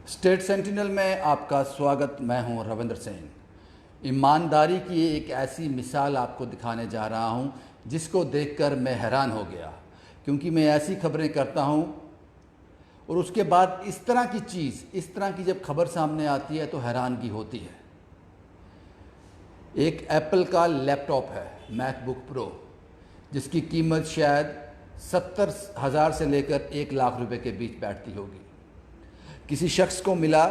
State sentinel में आपका स्वागत। मैं हूं रविंद्र सिंह। ईमानदारी की एक ऐसी मिसाल आपको दिखाने जा रहा हूं जिसको देखकर मैं हैरान हो गया, क्योंकि मैं ऐसी खबरें करता हूं और उसके बाद इस तरह की चीज़, इस तरह की जब खबर सामने आती है तो हैरानगी होती है। एक एप्पल का लैपटॉप है, मैकबुक प्रो, जिसकी कीमत शायद 70,000 से लेकर 1 लाख रुपए के बीच बैठती होगी। किसी शख्स को मिला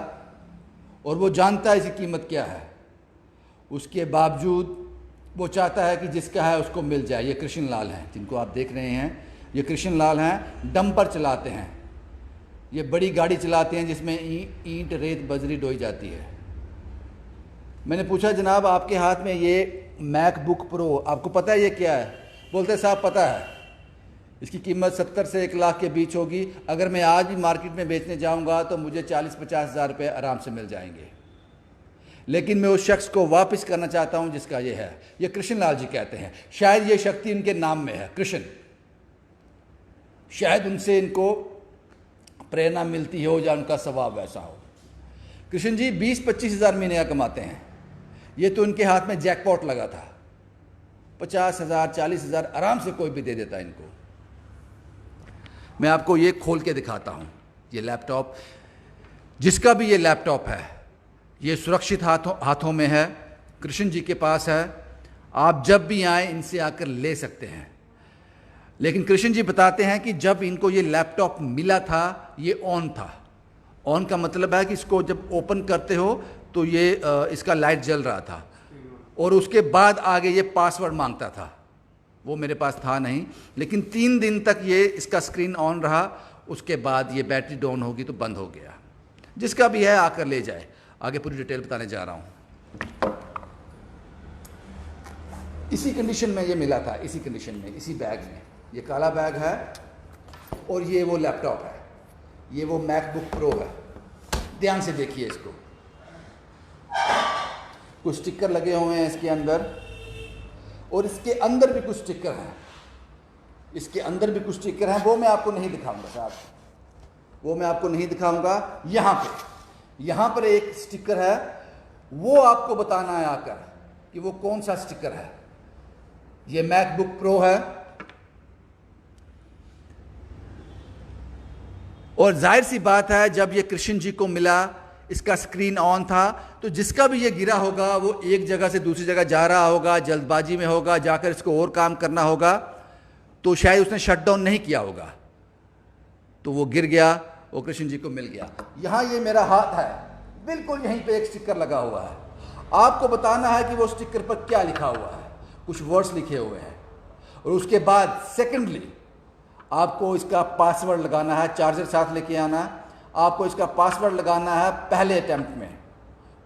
और वो जानता है इसकी कीमत क्या है, उसके बावजूद वो चाहता है कि जिसका है उसको मिल जाए। ये कृष्ण लाल हैं जिनको आप देख रहे हैं, ये कृष्ण लाल हैं। डंपर चलाते हैं, ये बड़ी गाड़ी चलाते हैं जिसमें ईंट रेत बजरी ढोई जाती है। मैंने पूछा, जनाब आपके हाथ में ये मैकबुक प्रो, आपको पता है ये क्या है? बोलते साहब पता है, इसकी कीमत 70 से 1 लाख के बीच होगी। अगर मैं आज भी मार्केट में बेचने जाऊंगा तो मुझे 40-50 हज़ार रुपये आराम से मिल जाएंगे, लेकिन मैं उस शख्स को वापस करना चाहता हूं जिसका ये है। ये कृष्ण लाल जी कहते हैं। शायद ये शक्ति उनके नाम में है, कृष्ण। शायद उनसे इनको प्रेरणा मिलती हो या उनका स्वभाव वैसा हो। कृष्ण जी 20-25 हज़ार महीने का कमाते हैं। ये तो उनके हाथ में जैकपॉट लगा था, 50 हज़ार 40 हज़ार आराम से कोई भी दे देता इनको। मैं आपको ये खोल के दिखाता हूँ। ये लैपटॉप, जिसका भी ये लैपटॉप है, ये सुरक्षित हाथों में है, कृष्ण जी के पास है। आप जब भी आए इनसे आकर ले सकते हैं। लेकिन कृष्ण जी बताते हैं कि जब इनको ये लैपटॉप मिला था, ये ऑन था। ऑन का मतलब है कि इसको जब ओपन करते हो तो ये इसका लाइट जल रहा था, और उसके बाद आगे ये पासवर्ड मांगता था। वो मेरे पास था नहीं, लेकिन 3 दिन तक ये इसका स्क्रीन ऑन रहा। उसके बाद ये बैटरी डाउन होगी तो बंद हो गया। जिसका भी है आकर ले जाए। आगे पूरी डिटेल बताने जा रहा हूँ। इसी कंडीशन में ये मिला था, इसी कंडीशन में, इसी बैग में। ये काला बैग है और ये वो लैपटॉप है, ये वो मैकबुक प्रो है। ध्यान से देखिए इसको, कुछ स्टिकर लगे हुए हैं इसके अंदर, और इसके अंदर भी कुछ स्टिकर हैं। इसके अंदर भी कुछ स्टिकर हैं, वो मैं आपको नहीं दिखाऊंगा साहब, वो मैं आपको नहीं दिखाऊंगा। यहाँ पर एक स्टिकर है, वो आपको बताना है आकर कि वो कौन सा स्टिकर है। ये मैकबुक प्रो है, और जाहिर सी बात है जब ये कृष्ण जी को मिला, इसका स्क्रीन ऑन था, तो जिसका भी ये गिरा होगा वो एक जगह से दूसरी जगह जा रहा होगा, जल्दबाजी में होगा, जाकर इसको और काम करना होगा, तो शायद उसने शट डाउन नहीं किया होगा, तो वो गिर गया, वो कृष्ण जी को मिल गया। यहाँ ये मेरा हाथ है, बिल्कुल यहीं पे एक स्टिकर लगा हुआ है। आपको बताना है कि वो स्टिकर पर क्या लिखा हुआ है। कुछ वर्ड्स लिखे हुए हैं, और उसके बाद सेकेंडली आपको इसका पासवर्ड लगाना है। चार्जर साथ लेके आना है, आपको इसका पासवर्ड लगाना है पहले अटेम्प्ट में।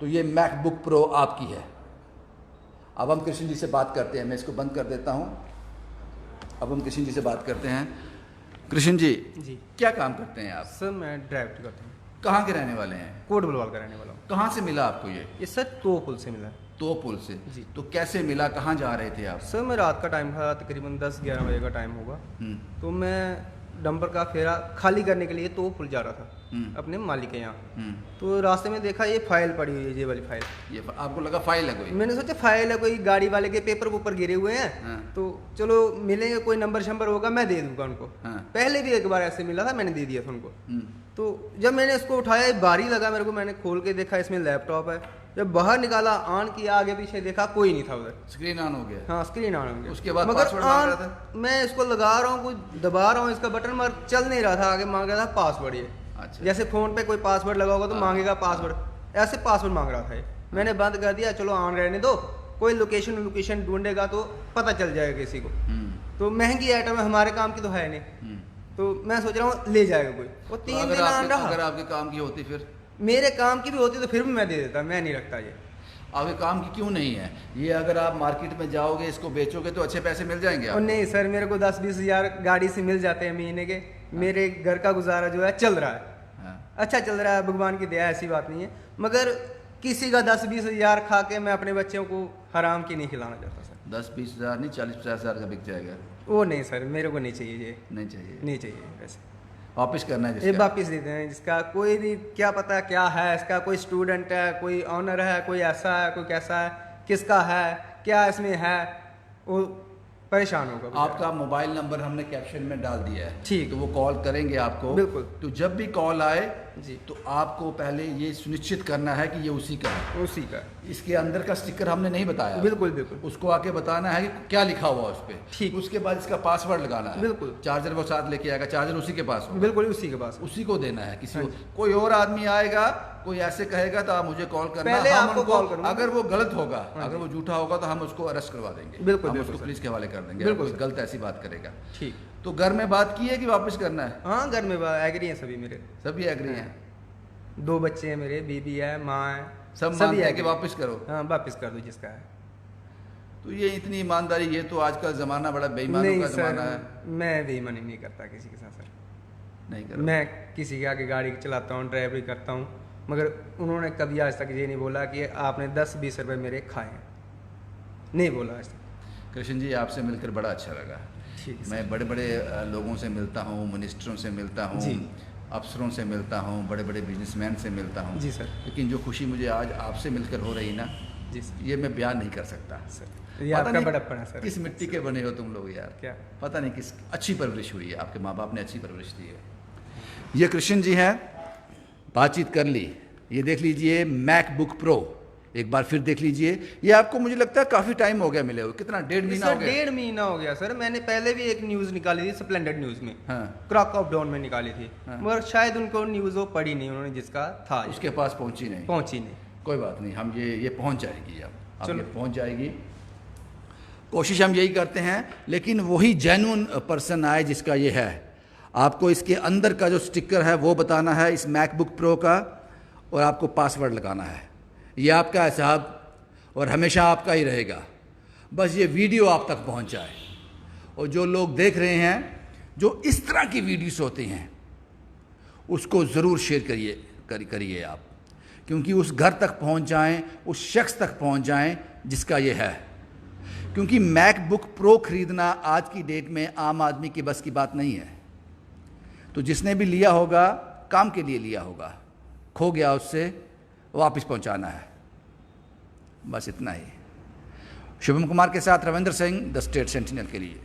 तो ये मैकबुक प्रो आपकी है। अब हम कृष्ण जी से बात करते हैं। मैं इसको बंद कर देता हूं। अब हम कृष्ण जी से बात करते हैं। कृष्ण जी क्या काम करते हैं आप? सर मैं ड्राइवर करता हूँ। कहाँ के रहने वाले हैं? कोट बलवाल का रहने वाला हूँ। कहाँ से मिला आपको ये? सर तो पुल से मिला। तो पुल से जी। तो कैसे मिला, कहाँ जा रहे थे आप? सर मैं रात का टाइम था, तकरीबन 10-11 बजे का टाइम होगा। तो मैं डंपर का फेरा खाली करने के लिए तो पुल जा रहा था अपने मालिक के यहाँ। तो रास्ते में देखा ये फाइल पड़ी हुई है, ये वाली फाइल। ये आपको लगा फाइल है कोई? मैंने सोचा फाइल है कोई, गाड़ी वाले के पेपर ऊपर गिरे हुए हैं। हाँ। तो चलो मिलेंगे, कोई नंबर शंबर होगा मैं दे दूंगा उनको। हाँ। पहले भी एक बार ऐसे मिला था, मैंने दे दिया था उनको। तो जब मैंने इसको उठाया, भारी लगा मेरे को, मैंने खोल के देखा इसमें लैपटॉप है। जब बाहर निकाला, ऑन किया, आगे पीछे देखा, कोई नहीं था उधर। स्क्रीन ऑन हो गया? हाँ स्क्रीन ऑन हो गया। उसके बाद मगर पासवर्ड मांग रहा था? मैं इसको लगा रहा हूँ, कुछ दबा रहा हूँ, इसका बटन मगर चल नहीं रहा था। आगे मांग रहा था पासवर्ड। ये अच्छा। जैसे फोन पे कोई पासवर्ड लगा होगा तो मांगेगा पासवर्ड, ऐसे पासवर्ड मांग रहा था ये। मैंने बंद कर दिया, चलो ऑन रहने दो, कोई लोकेशन ढूंढेगा तो पता चल जाएगा किसी को। तो महंगी आइटम है, हमारे काम की तो है नहीं। तो मैं सोच रहा हूँ ले जाएगा कोई। वो 3 दिन ऑन रहा। अगर आपके काम की होती, फिर मेरे काम की भी होती तो फिर भी मैं दे देता, मैं नहीं रखता ये। आपके काम की क्यों नहीं है ये? अगर आप मार्केट में जाओगे, इसको बेचोगे तो अच्छे पैसे मिल जाएंगे आपको। नहीं सर, मेरे को 10-20 हज़ार गाड़ी से मिल जाते हैं महीने के। मेरे घर का गुजारा जो है चल रहा है। अच्छा चल रहा है, भगवान की दया, ऐसी बात नहीं है। मगर किसी का 10-20 हज़ार खा के मैं अपने बच्चों को हराम की नहीं खिलाना चाहता सर। 10-20 हज़ार नहीं, 40-50 हज़ार का बिक जाएगा। वो नहीं सर, मेरे को नहीं चाहिए ये। नहीं चाहिए? नहीं चाहिए वैसे। वापस करना है ये जिसका। वापस देते हैं जिसका कोई भी क्या पता क्या है इसका, कोई स्टूडेंट है, कोई ऑनर है, कोई ऐसा है, कोई कैसा है, किसका है, क्या इसमें है, वो परेशान होगा बेचारा। आपका मोबाइल नंबर हमने कैप्शन में डाल दिया है, ठीक। तो वो कॉल करेंगे आपको। बिल्कुल। तो जब भी कॉल आए जी। तो आपको पहले ये सुनिश्चित करना है कि ये उसी का है। उसी का। इसके अंदर का स्टिकर हमने नहीं बताया। बिल्कुल बिल्कुल। उसको आके बताना है कि क्या लिखा हुआ है उस पर। ठीक। उसके बाद इसका पासवर्ड लगाना है। बिल्कुल। चार्जर वो साथ लेके आएगा, चार्जर उसी के पास होगा। बिल्कुल उसी के पास। उसी को देना है। किसी हाँ को, जी। कोई और आदमी आएगा, कोई ऐसे कहेगा तो आप मुझे कॉल करना। पहले हम आपको उनको, कॉल करूंगा। अगर वो गलत होगा, हाँ अगर जी। वो झूठा होगा तो हम उसको अरेस्ट करवा देंगे। बिल्कुल, हम बिल्कुल उसको सर। पुलिस के हवाले कर देंगे। बिल्कुल अगर सर। गलत ऐसी बात करेगा। ठीक। तो घर में बात की है कि वापस करना है? हाँ घर में एग्री हैं सभी मेरे। सभी एग्री हैं? 2 बच्चे हैं मेरे, बीबी है, माँ है, सब सभी मानते हैं कि agree। वापस करो। हाँ वापस कर दो जिसका है। तो ये इतनी ईमानदारी, ये तो आज का ज़माना बड़ा बेईमानों नहीं का ज़माना है। सर मैं बेईमानी नहीं करता किसी के साथ सर। नहीं करो। मैं किसी के आगे गाड़ी चलाता हूँ, ड्राइवरी करता हूँ, मगर उन्होंने कभी आज तक ये नहीं बोला कि आपने 10-20 रुपए मेरे खाए हैं, नहीं बोला आज तक। कृष्ण जी आपसे मिलकर बड़ा अच्छा लगा। ठीक है मैं बड़े बड़े लोगों से मिलता हूँ, मिनिस्टरों से मिलता हूँ, जी। अफसरों से मिलता हूँ, बड़े बड़े बिजनेसमैन से मिलता हूँ। जी सर। लेकिन जो खुशी मुझे आज आपसे मिलकर हो रही ना, जी सर। ये मैं बयान नहीं कर सकता। सर ये पता आपका नहीं बड़प्पन है सर। किस मिट्टी के बने हो तुम लोग यार। क्या? पता नहीं किस अच्छी परवरिश हुई है, आपके माँ बाप ने अच्छी परवरिश दी है। ये कृष्ण जी हैं, बातचीत कर ली। ये देख लीजिए मैकबुक प्रो, एक बार फिर देख लीजिए। ये आपको मुझे लगता है काफ़ी टाइम हो गया मिले हुए, कितना 1.5 महीना सर हो गया? 1.5 महीना हो गया सर। मैंने पहले भी एक न्यूज़ निकाली थी स्प्लेंडेड न्यूज़ में, हाँ। क्रॉक ऑफ डाउन में निकाली थी, हाँ। मगर शायद उनको न्यूज़ वो पढ़ी नहीं उन्होंने जिसका था, उसके पास पहुंची नहीं। पहुंची नहीं। कोई बात नहीं, हम ये पहुंच जाएगी। अब चलो। ये पहुंच जाएगी, कोशिश हम यही करते हैं। लेकिन वही जेन्युइन पर्सन आए जिसका ये है। आपको इसके अंदर का जो स्टिकर है वो बताना है इस मैकबुक प्रो का, और आपको पासवर्ड लगाना है। ये आपका है साहब, और हमेशा आपका ही रहेगा। बस ये वीडियो आप तक पहुंच जाए। और जो लोग देख रहे हैं, जो इस तरह की वीडियोस होती हैं, उसको ज़रूर शेयर करिए आप, क्योंकि उस घर तक पहुंच जाएं, उस शख्स तक पहुंच जाएं जिसका ये है। क्योंकि मैकबुक प्रो खरीदना आज की डेट में आम आदमी की बस की बात नहीं है। तो जिसने भी लिया होगा, काम के लिए लिया होगा, खो गया, उससे वापस पहुंचाना है। बस इतना ही। शुभम कुमार के साथ Ravindra Singh, the state sentinel के लिए।